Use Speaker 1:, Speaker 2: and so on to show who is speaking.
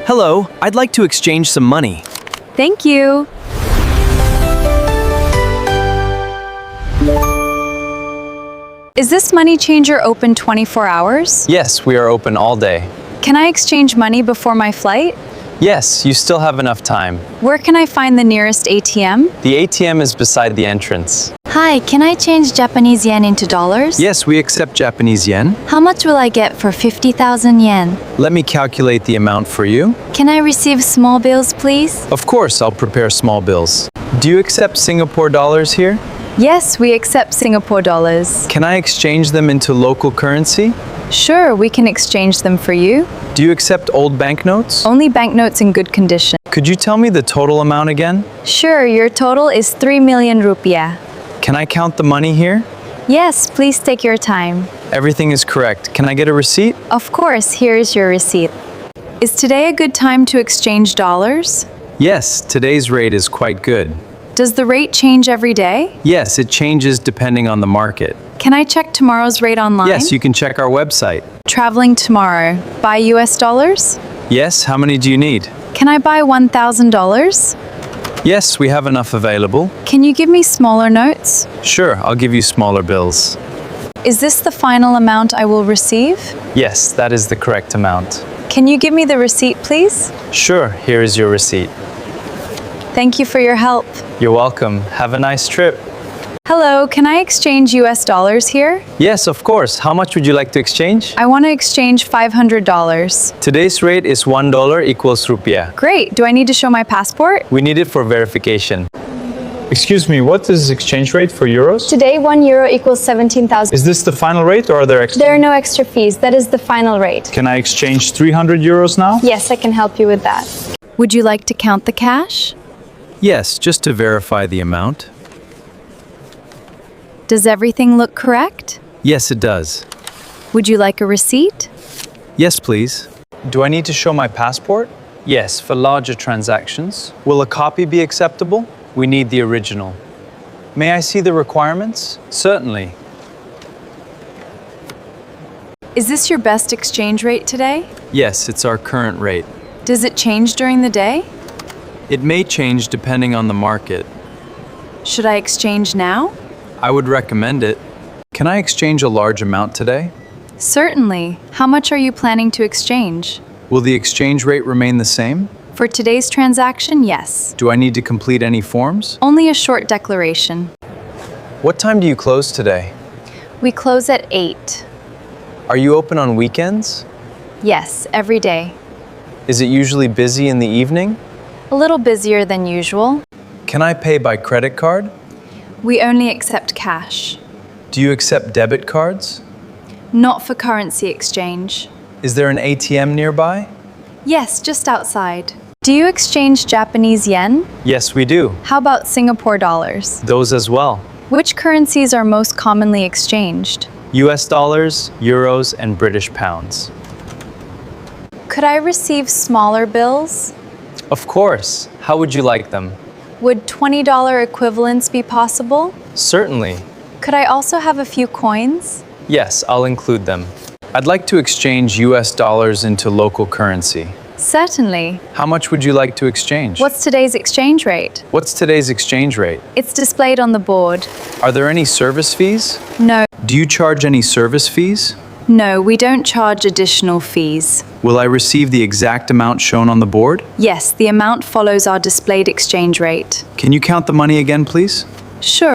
Speaker 1: Hello, I'd like to exchange some money.
Speaker 2: Thank you. Is this money changer open 24 hours?
Speaker 3: Yes, we are open all day.
Speaker 2: Can I exchange money before my flight?
Speaker 3: Yes, you still have enough time.
Speaker 2: Where can I find the nearest ATM?
Speaker 3: The ATM is beside the entrance.
Speaker 4: Hi, can I change Japanese yen into dollars?
Speaker 1: Yes, we accept Japanese yen.
Speaker 4: How much will I get for 50,000 yen?
Speaker 1: Let me calculate the amount for you.
Speaker 4: Can I receive small bills, please?
Speaker 1: Of course, I'll prepare small bills. Do you accept Singapore dollars here?
Speaker 2: Yes, we accept Singapore dollars.
Speaker 1: Can I exchange them into local currency?
Speaker 2: Sure, we can exchange them for you.
Speaker 1: Do you accept old banknotes?
Speaker 2: Only banknotes in good condition.
Speaker 1: Could you tell me the total amount again?
Speaker 2: Sure, your total is 3 million rupiah.
Speaker 1: Can I count the money here?
Speaker 2: Yes, please take your time.
Speaker 1: Everything is correct. Can I get a receipt?
Speaker 2: Of course, here is your receipt. Is today a good time to exchange dollars?
Speaker 1: Yes, today's rate is quite good.
Speaker 2: Does the rate change every day?
Speaker 1: Yes, it changes depending on the market.
Speaker 2: Can I check tomorrow's rate online?
Speaker 1: Yes, you can check our website.
Speaker 2: Traveling tomorrow. Buy US dollars?
Speaker 1: Yes, how many do you need?
Speaker 2: Can I buy $1,000?
Speaker 1: Yes, we have enough available.
Speaker 2: Can you give me smaller notes?
Speaker 1: Sure, I'll give you smaller bills.
Speaker 2: Is this the final amount I will receive?
Speaker 3: Yes, that is the correct amount.
Speaker 2: Can you give me the receipt, please?
Speaker 3: Sure, here is your receipt.
Speaker 2: Thank you for your help.
Speaker 3: You're welcome. Have a nice trip.
Speaker 2: Hello, can I exchange US dollars here?
Speaker 3: Yes, of course. How much would you like to exchange?
Speaker 2: I want to exchange $500.
Speaker 3: Today's rate is $1 equals rupiah.
Speaker 2: Great. Do I need to show my passport?
Speaker 3: We need it for verification.
Speaker 5: Excuse me, what is exchange rate for euros?
Speaker 6: Today, €1 equals 17,000.
Speaker 5: Is this the final rate or are there extra?
Speaker 6: There are no extra fees. That is the final rate.
Speaker 5: Can I exchange 300 euros now?
Speaker 6: Yes, I can help you with that.
Speaker 2: Would you like to count the cash?
Speaker 1: Yes, just to verify the amount.
Speaker 2: Does everything look correct?
Speaker 1: Yes, it does.
Speaker 2: Would you like a receipt?
Speaker 1: Yes, please.
Speaker 3: Do I need to show my passport? Yes, for larger transactions. Will a copy be acceptable? We need the original. May I see the requirements? Certainly.
Speaker 2: Is this your best exchange rate today?
Speaker 1: Yes, it's our current rate.
Speaker 2: Does it change during the day?
Speaker 1: It may change depending on the market.
Speaker 2: Should I exchange now?
Speaker 1: I would recommend it. Can I exchange a large amount today?
Speaker 2: Certainly. How much are you planning to exchange?
Speaker 1: Will the exchange rate remain the same?
Speaker 2: For today's transaction, yes.
Speaker 1: Do I need to complete any forms?
Speaker 2: Only a short declaration.
Speaker 3: What time do you close today?
Speaker 2: We close at 8.
Speaker 3: Are you open on weekends?
Speaker 2: Yes, every day.
Speaker 3: Is it usually busy in the evening?
Speaker 2: A little busier than usual.
Speaker 3: Can I pay by credit card?
Speaker 2: We only accept cash.
Speaker 3: Do you accept debit cards?
Speaker 2: Not for currency exchange.
Speaker 3: Is there an ATM nearby?
Speaker 2: Yes, just outside. Do you exchange Japanese yen?
Speaker 3: Yes, we do.
Speaker 2: How about Singapore dollars?
Speaker 3: Those as well.
Speaker 2: Which currencies are most commonly exchanged?
Speaker 3: US dollars, euros, and British pounds.
Speaker 2: Could I receive smaller bills?
Speaker 3: Of course. How would you like them?
Speaker 2: Would $20 equivalents be possible?
Speaker 3: Certainly.
Speaker 2: Could I also have a few coins?
Speaker 3: Yes, I'll include them.
Speaker 1: I'd like to exchange US dollars into local currency.
Speaker 2: Certainly.
Speaker 1: How much would you like to exchange?
Speaker 2: What's today's exchange rate?
Speaker 1: What's today's exchange rate?
Speaker 2: It's displayed on the board.
Speaker 1: Are there any service fees?
Speaker 2: No,
Speaker 1: Do you charge any service fees?
Speaker 2: no, we don't charge additional fees.
Speaker 1: Will I receive the exact amount shown on the board?
Speaker 2: Yes, the amount follows our displayed exchange rate.
Speaker 1: Can you count the money again, please?
Speaker 2: Sure.